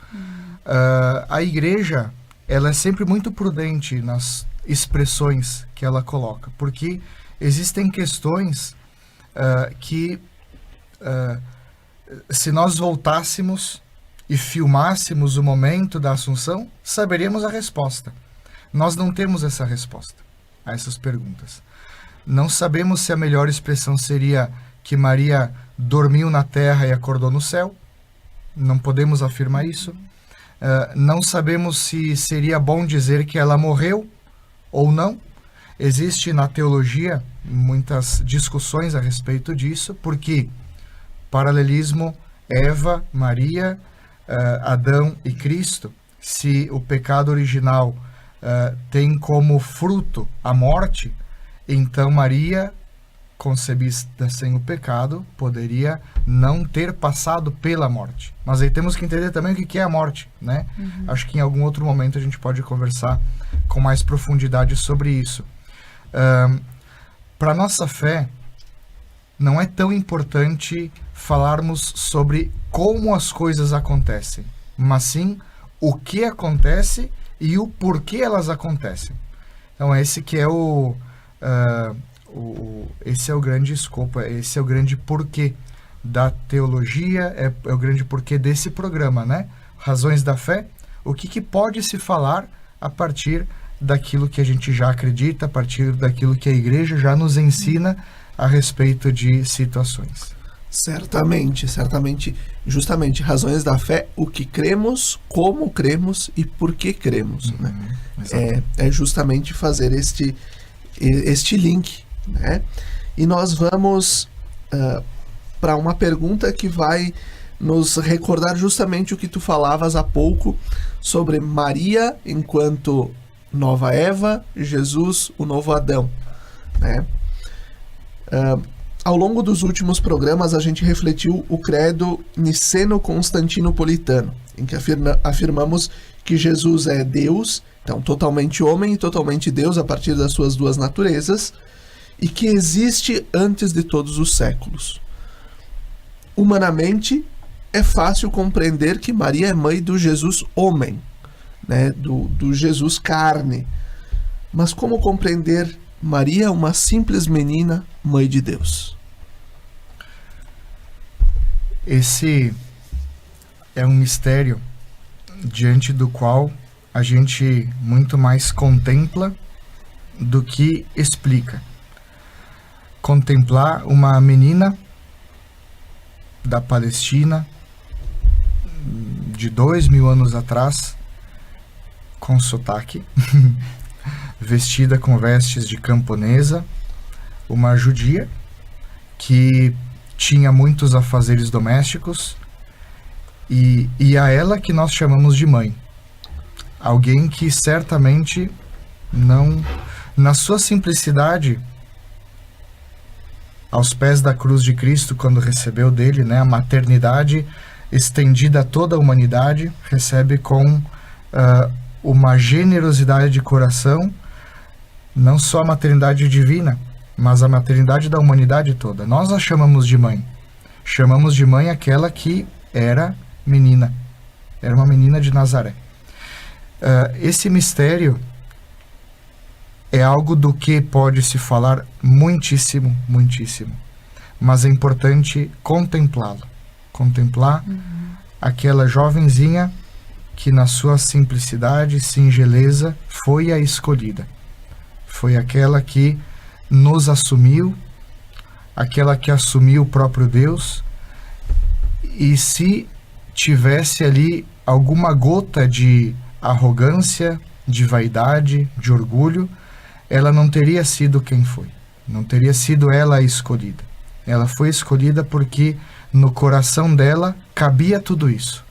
A igreja, ela é sempre muito prudente nas expressões que ela coloca, porque existem questões que, se nós voltássemos e filmássemos o momento da Assunção, saberíamos a resposta. Nós não temos essa resposta a essas perguntas. Não sabemos se a melhor expressão seria que Maria dormiu na terra e acordou no céu. Não podemos afirmar isso. Não sabemos se seria bom dizer que ela morreu ou não. Existe na teologia muitas discussões a respeito disso, porque paralelismo Eva, Maria, Adão e Cristo, se o pecado original tem como fruto a morte, então Maria, concebida sem o pecado, poderia não ter passado pela morte. Mas aí temos que entender também o que é a morte, né? Acho que em algum outro momento a gente pode conversar com mais profundidade sobre isso. Para nossa fé, não é tão importante falarmos sobre como as coisas acontecem, mas sim o que acontece e o porquê elas acontecem. Então esse que é esse é o grande escopo, esse é o grande porquê da teologia, é o grande porquê desse programa, né? Razões da Fé, o que pode se falar a partir daquilo que a gente já acredita, a partir daquilo que a igreja já nos ensina a respeito de situações. Certamente, justamente, razões da fé, o que cremos, como cremos e por que cremos, né? É justamente fazer este link, né? E nós vamos para uma pergunta que vai nos recordar justamente o que tu falavas há pouco sobre Maria enquanto nova Eva, Jesus, o novo Adão, né? Ao longo dos últimos programas, a gente refletiu o credo niceno-constantinopolitano, em que afirmamos que Jesus é Deus, então totalmente homem e totalmente Deus a partir das suas duas naturezas, e que existe antes de todos os séculos. Humanamente, é fácil compreender que Maria é mãe do Jesus homem, né, do Jesus carne. Mas como compreender Maria, uma simples menina, mãe de Deus? Esse é um mistério diante do qual a gente muito mais contempla do que explica. Contemplar uma menina da Palestina de 2000 anos atrás, com sotaque, vestida com vestes de camponesa, uma judia que tinha muitos afazeres domésticos, e a ela que nós chamamos de mãe. Alguém que certamente não, na sua simplicidade, aos pés da cruz de Cristo, quando recebeu dele, né, a maternidade estendida a toda a humanidade, recebe com uma generosidade de coração, não só a maternidade divina, mas a maternidade da humanidade toda. Nós a chamamos de mãe. Chamamos de mãe aquela que era menina. Era uma menina de Nazaré. Esse mistério é algo do que pode se falar muitíssimo, muitíssimo. Mas é importante contemplá-lo. Contemplar aquela jovenzinha que na sua simplicidade, singeleza, foi a escolhida. Foi aquela que nos assumiu, aquela que assumiu o próprio Deus, e se tivesse ali alguma gota de arrogância, de vaidade, de orgulho, ela não teria sido quem foi, não teria sido ela a escolhida. Ela foi escolhida porque no coração dela cabia tudo isso,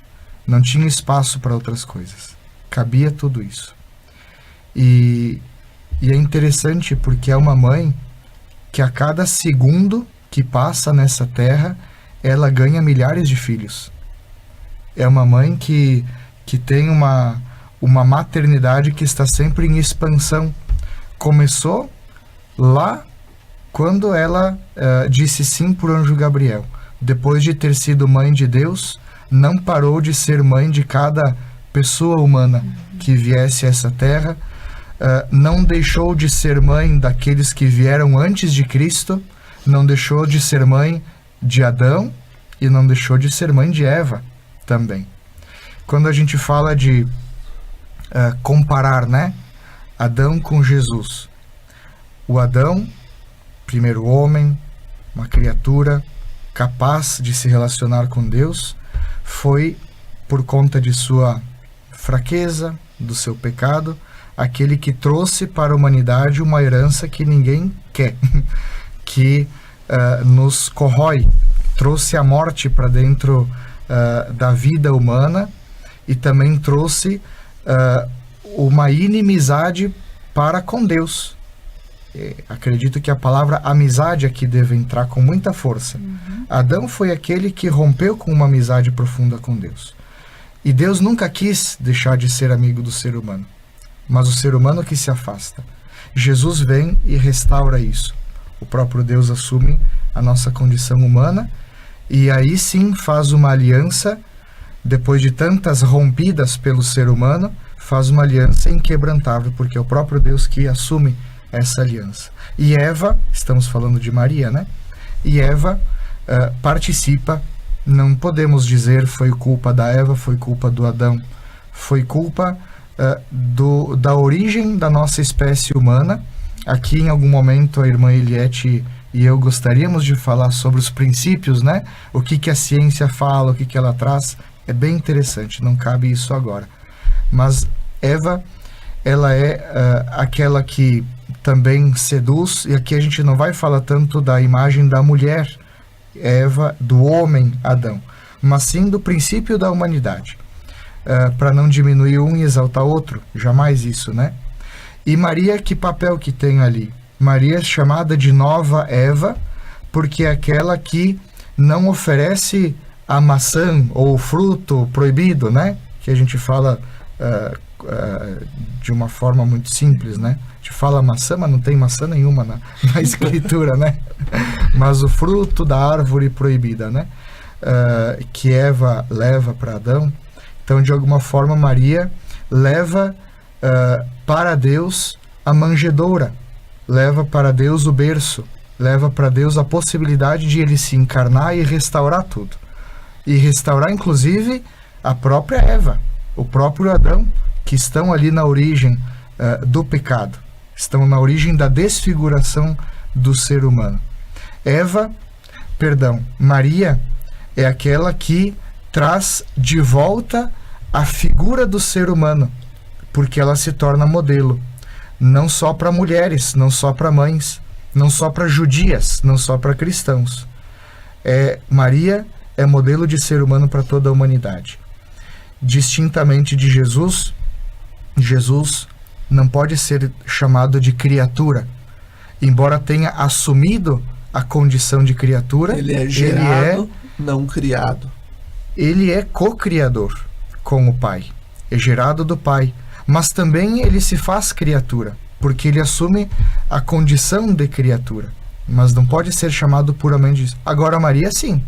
não tinha espaço para outras coisas, cabia tudo isso. E é interessante porque é uma mãe que a cada segundo que passa nessa terra, ela ganha milhares de filhos. É uma mãe que tem uma maternidade que está sempre em expansão. Começou lá quando ela disse sim por anjo Gabriel. Depois de ter sido mãe de Deus, não parou de ser mãe de cada pessoa humana que viesse a essa terra. Não deixou de ser mãe daqueles que vieram antes de Cristo, não deixou de ser mãe de Adão e não deixou de ser mãe de Eva também. Quando a gente fala de comparar, né, Adão com Jesus, o Adão, primeiro homem, uma criatura capaz de se relacionar com Deus, foi por conta de sua fraqueza, do seu pecado, aquele que trouxe para a humanidade uma herança que ninguém quer, que nos corrói, trouxe a morte para dentro da vida humana e também trouxe uma inimizade para com Deus. Acredito que a palavra amizade aqui deve entrar com muita força. Adão foi aquele que rompeu com uma amizade profunda com Deus. E Deus nunca quis deixar de ser amigo do ser humano, mas o ser humano que se afasta. Jesus vem e restaura isso. O próprio Deus assume a nossa condição humana e aí sim faz uma aliança, depois de tantas rompidas pelo ser humano, faz uma aliança inquebrantável, porque é o próprio Deus que assume essa aliança. E Eva, estamos falando de Maria, né? E Eva participa, não podemos dizer foi culpa da Eva, foi culpa do Adão. foi culpa da origem da nossa espécie humana. Aqui, em algum momento, a irmã Eliette e eu gostaríamos de falar sobre os princípios, né? O que a ciência fala, o que ela traz. É bem interessante, não cabe isso agora. Mas Eva, ela é aquela que também seduz, e aqui a gente não vai falar tanto da imagem da mulher, Eva, do homem, Adão, mas sim do princípio da humanidade. Para não diminuir um e exaltar outro, jamais isso, né? E Maria, que papel que tem ali? Maria é chamada de nova Eva, porque é aquela que não oferece a maçã ou o fruto proibido, né? Que a gente fala de uma forma muito simples, né? A gente fala maçã, mas não tem maçã nenhuma na escritura, né? Mas o fruto da árvore proibida, né? Que Eva leva para Adão. Então, de alguma forma, Maria leva para Deus a manjedoura, leva para Deus o berço, leva para Deus a possibilidade de ele se encarnar e restaurar tudo. E restaurar, inclusive, a própria Eva, o próprio Adão, que estão ali na origem do pecado, estão na origem da desfiguração do ser humano. Maria é aquela que traz de volta a figura do ser humano, porque ela se torna modelo, não só para mulheres, não só para mães, não só para judias, não só para cristãos. Maria é modelo de ser humano para toda a humanidade. Distintamente de Jesus, Jesus não pode ser chamado de criatura, embora tenha assumido a condição de criatura. Ele é gerado, não criado. Ele é co-criador com o Pai, é gerado do Pai, mas também ele se faz criatura, porque ele assume a condição de criatura, mas não pode ser chamado puramente disso. Agora Maria, sim.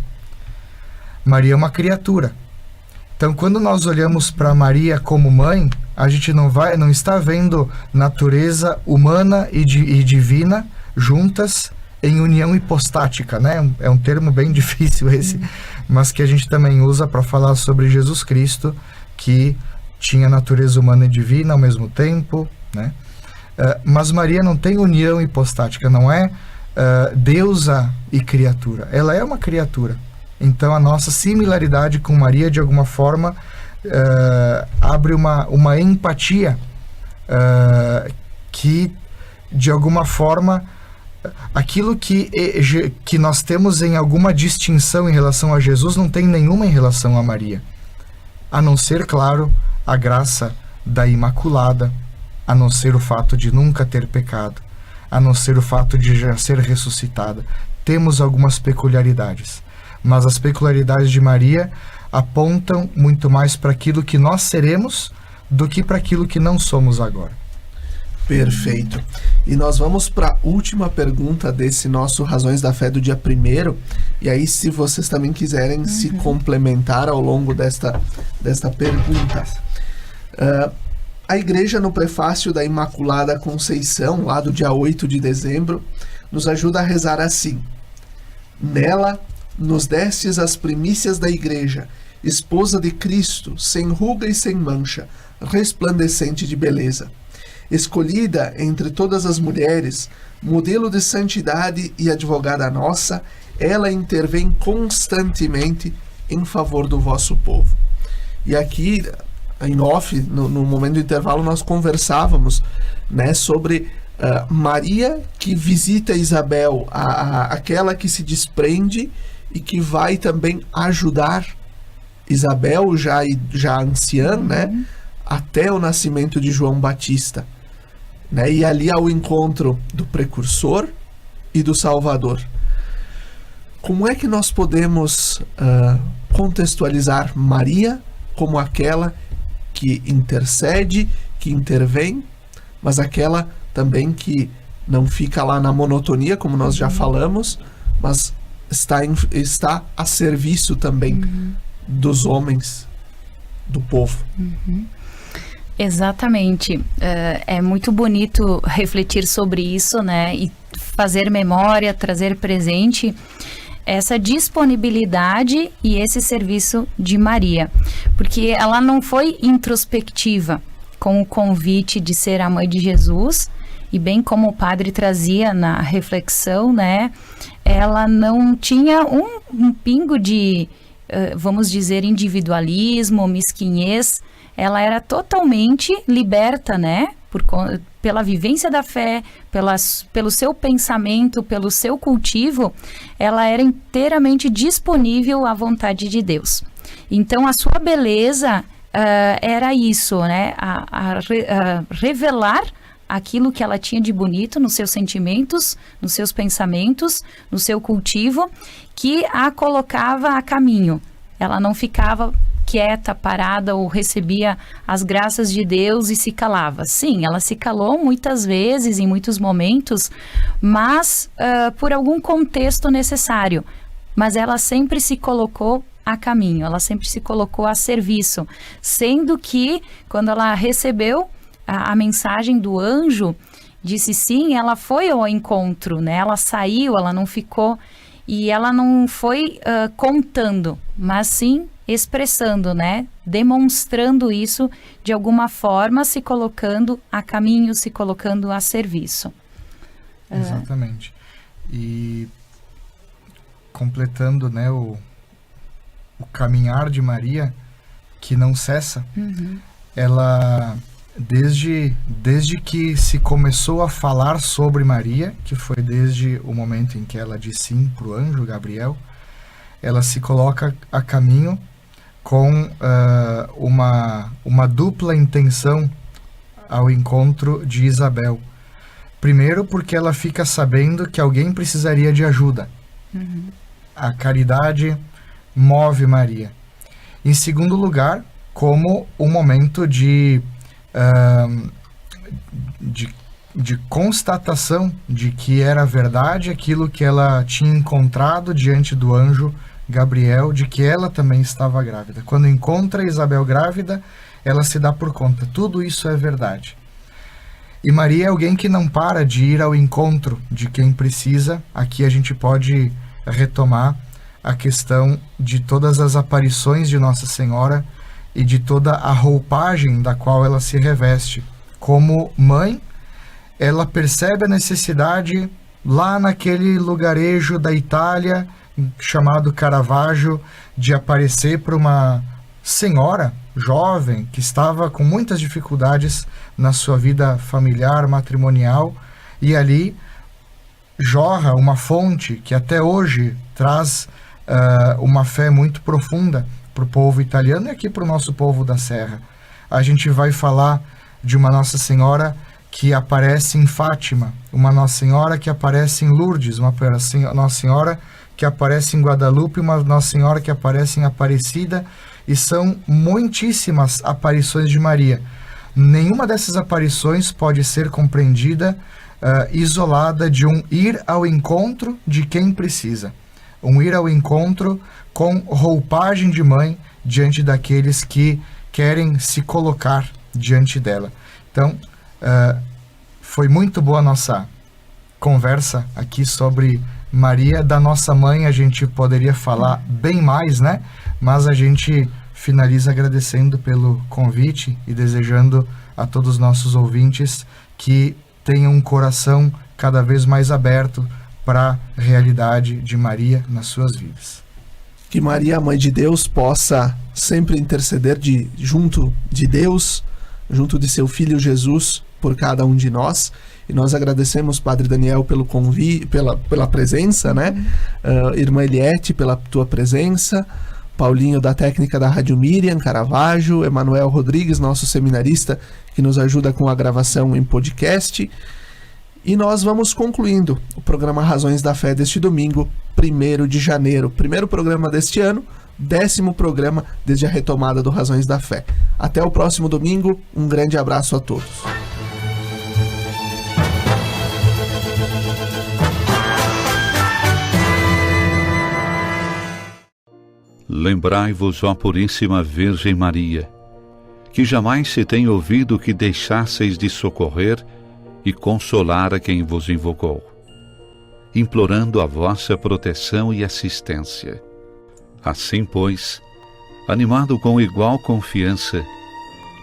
Maria é uma criatura. Então, quando nós olhamos para Maria como mãe, a gente não está vendo natureza humana e divina juntas em união hipostática, né? É um termo bem difícil esse, mas que a gente também usa para falar sobre Jesus Cristo, que tinha natureza humana e divina ao mesmo tempo, né? Mas Maria não tem união hipostática, não é deusa e criatura. Ela é uma criatura. Então a nossa similaridade com Maria, de alguma forma, abre uma empatia que, de alguma forma, aquilo que nós temos em alguma distinção em relação a Jesus, não tem nenhuma em relação a Maria. A não ser, claro, a graça da Imaculada, a não ser o fato de nunca ter pecado, a não ser o fato de já ser ressuscitada. Temos algumas peculiaridades, mas as peculiaridades de Maria apontam muito mais para aquilo que nós seremos do que para aquilo que não somos agora. Perfeito. E nós vamos para a última pergunta desse nosso Razões da Fé do dia 1º. E aí, se vocês também quiserem se complementar ao longo desta pergunta. A igreja, no prefácio da Imaculada Conceição, lá do dia 8 de dezembro, nos ajuda a rezar assim: nela nos destes as primícias da igreja, esposa de Cristo, sem ruga e sem mancha, resplandecente de beleza. Escolhida entre todas as mulheres, modelo de santidade e advogada nossa, ela intervém constantemente em favor do vosso povo. E aqui, em off, no momento do intervalo, nós conversávamos, né, sobre Maria, que visita Isabel, aquela que se desprende e que vai também ajudar Isabel, já anciã, né, até o nascimento de João Batista. Né? E ali há o encontro do precursor e do Salvador. Como é que nós podemos contextualizar Maria como aquela que intercede, que intervém, mas aquela também que não fica lá na monotonia, como nós já falamos, mas está a serviço também dos homens, do povo? Exatamente. É muito bonito refletir sobre isso, né? E fazer memória, trazer presente. essa disponibilidade e esse serviço de Maria, porque ela não foi introspectiva com o convite de ser a mãe de Jesus, e bem como o padre trazia na reflexão, né, ela não tinha um pingo de, vamos dizer, individualismo, mesquinhez. Ela era totalmente liberta, né, pela vivência da fé, pelo seu pensamento, pelo seu cultivo, ela era inteiramente disponível à vontade de Deus. Então, a sua beleza era isso, né, a revelar aquilo que ela tinha de bonito nos seus sentimentos, nos seus pensamentos, no seu cultivo, que a colocava a caminho. Ela não ficava quieta, parada, ou recebia as graças de Deus e se calava. Sim, ela se calou muitas vezes, em muitos momentos, mas por algum contexto necessário. Mas ela sempre se colocou a caminho, ela sempre se colocou a serviço, sendo que, quando ela recebeu a mensagem do anjo, disse sim, ela foi ao encontro, né? Ela saiu, ela não ficou, e ela não foi contando, mas sim expressando, né? Demonstrando isso de alguma forma, se colocando a caminho, se colocando a serviço. Exatamente. E completando, né, o caminhar de Maria, que não cessa, ela, desde que se começou a falar sobre Maria, que foi desde o momento em que ela disse sim para o anjo Gabriel, ela se coloca a caminho com uma dupla intenção ao encontro de Isabel. Primeiro, porque ela fica sabendo que alguém precisaria de ajuda. A caridade move Maria. Em segundo lugar, como um momento de constatação de que era verdade aquilo que ela tinha encontrado diante do anjo Gabriel, de que ela também estava grávida. Quando encontra Isabel grávida, ela se dá por conta. Tudo isso é verdade. E Maria é alguém que não para de ir ao encontro de quem precisa. Aqui a gente pode retomar a questão de todas as aparições de Nossa Senhora e de toda a roupagem da qual ela se reveste. Como mãe, ela percebe a necessidade lá naquele lugarejo da Itália, chamado Caravaggio, de aparecer para uma senhora jovem que estava com muitas dificuldades na sua vida familiar, matrimonial, e ali jorra uma fonte que até hoje traz uma fé muito profunda para o povo italiano e aqui para o nosso povo da Serra. A gente vai falar de uma Nossa Senhora que aparece em Fátima, uma Nossa Senhora que aparece em Lourdes, uma Nossa Senhora que aparece em Guadalupe, uma Nossa Senhora que aparece em Aparecida, e são muitíssimas aparições de Maria. Nenhuma dessas aparições pode ser compreendida isolada de um ir ao encontro de quem precisa, um ir ao encontro com roupagem de mãe diante daqueles que querem se colocar diante dela. Então, foi muito boa a nossa conversa aqui sobre Maria. Da nossa mãe a gente poderia falar bem mais, né? Mas a gente finaliza agradecendo pelo convite e desejando a todos os nossos ouvintes que tenham um coração cada vez mais aberto para a realidade de Maria nas suas vidas. Que Maria, a Mãe de Deus, possa sempre interceder junto de Deus, junto de seu Filho Jesus, por cada um de nós. E nós agradecemos, Padre Daniel, pelo convite, pela presença, né? Irmã Eliette, pela tua presença. Paulinho, da técnica da Rádio Miriam, Caravaggio. Emanuel Rodrigues, nosso seminarista, que nos ajuda com a gravação em podcast. E nós vamos concluindo o programa Razões da Fé deste domingo, 1º de janeiro. Primeiro programa deste ano, 10º programa desde a retomada do Razões da Fé. Até o próximo domingo, um grande abraço a todos. Lembrai-vos, ó Puríssima Virgem Maria, que jamais se tem ouvido que deixasseis de socorrer e consolar a quem vos invocou. implorando a vossa proteção e assistência. Assim, pois, animado com igual confiança,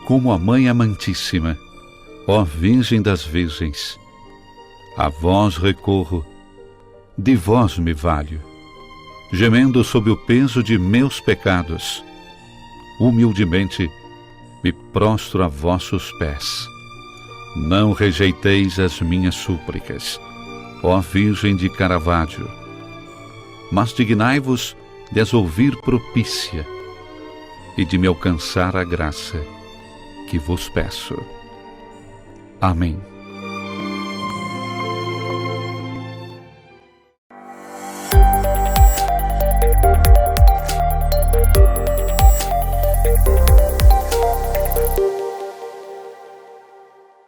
como a Mãe Amantíssima, ó Virgem das Virgens, a vós recorro, de vós me valho, gemendo sob o peso de meus pecados, humildemente me prostro a vossos pés. Não rejeiteis as minhas súplicas, ó Virgem de Caravaggio, mas dignai-vos de as ouvir propícia e de me alcançar a graça que vos peço. Amém.